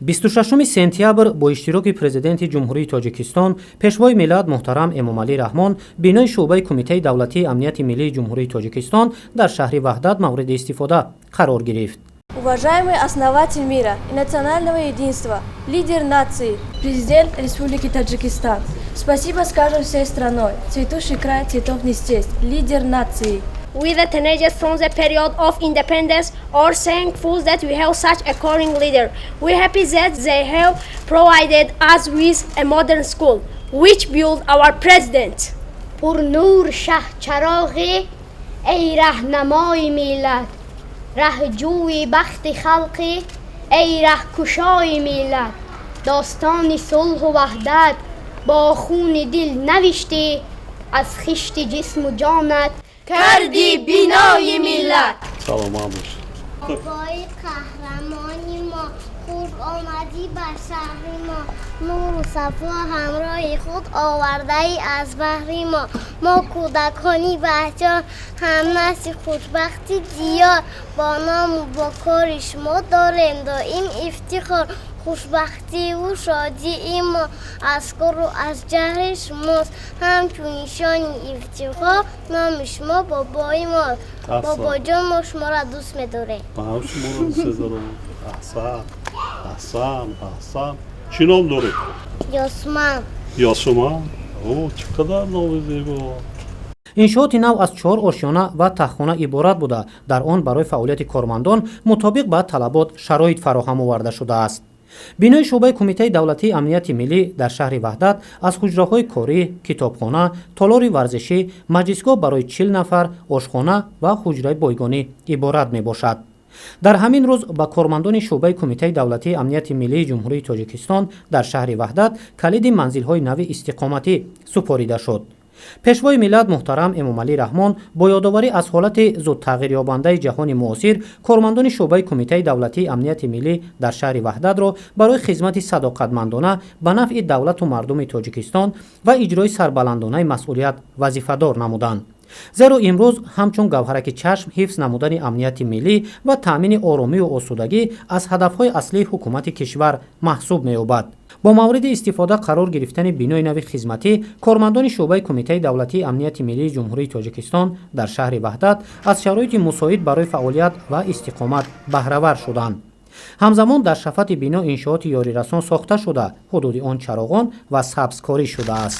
26 сентябр бо иштироки президенти ҷумҳурии Тоҷикистон, пешвои миллат муҳтарам Эмомалӣ Раҳмон, бинои шуъбаи Кумитаи давлатии амнияти миллии ҷумҳурии Тоҷикистон дар шаҳри Ваҳдат мавриди истифода қарор гирифт. Уважаемый основатель мира и национального единства, лидер нации, президент Республики Таджикистан, спасибо скажем всей страной, цветущий край цветов не стесть, лидер нации. We, the teenagers from the period of independence, are thankful that we have such a caring leader. We are happy that they have provided us with a modern school, which built our president. پر نور شه چراغی ای رهنمای ملت، رهجوی بخت خلقی ای رهکشای ملت، داستان صلح و وحدت با خون دل نوشتی، از خشت جسم و جانت کردی بینای ملت. سلام باش. بابای قهرمانی ما، خوش آمدی بر شهر ما، نور و صفا همراه خود آورده ای از بحر ما کودکانی بچه هم نسل خوشبختی دیار، با نام و با کار شما داریم دائم افتخار، خوشبختی و شادی ما از کار و از جهر شماست، همچون نشان افتخار نام شما بابای ما. بابا جان ما شما را دوست می‌داریم. ما هم شما را دوست دارم. احسن. چی نام داری؟ یاسمان. یاسمان؟ اوه چقدر نام زیبا. иншооти нав аз 4 ошёна ва таххона иборат буда, дар он барои фаъолияти кормандон мутобиқ ба талабот шароит фароҳам оварда шудааст. бинои шуъбаи Кумитаи давлатии амнияти миллӣ дар шаҳри Ваҳдат аз ҳуҷраҳои корӣ, китобхона, толори варзишӣ, маҷлисгоҳ барои 40 нафар, ошхона ва ҳуҷраи бойгонӣ иборат мебошад. дар ҳамин рӯз ба кормандони шуъбаи Кумитаи давлатии амнияти миллии ҷумҳурии Тоҷикистон дар шаҳри Ваҳдат калиди манзилҳои нави истиқоматӣ супорида шуд. пешвои миллат муҳтарам Эмомалӣ Раҳмон бо ёдоварӣ аз ҳолати зудтағйирёбандаи ҷаҳони муосир, кормандони шуъбаи Кумитаи давлатии амнияти миллӣ дар шаҳри Ваҳдатро барои хизмати садоқатмандона ба нафъи давлату мардуми Тоҷикистон ва иҷрои сарбаландонаи масъулият вазифадор намуданд. зеро имрӯз ҳамчун гавҳараки чашм ҳифз намудани амнияти миллӣ ва таъмини оромию осудагӣ аз ҳадафҳои аслии ҳукумати кишвар маҳсуб меёбад. бо мавриди истифода қарор гирифтани бинои нави хизматӣ, кормандони шуъбаи Кумитаи давлатии амнияти миллии ҷумҳурии Тоҷикистон дар шаҳри Ваҳдат аз шароити мусоид барои фаъолият ва истиқомат баҳравар шуданд. ҳамзамон дар шафати бино иншооти ёрирасон сохта шуда, ҳудуди он чароғон ва сабзкорӣ шудааст.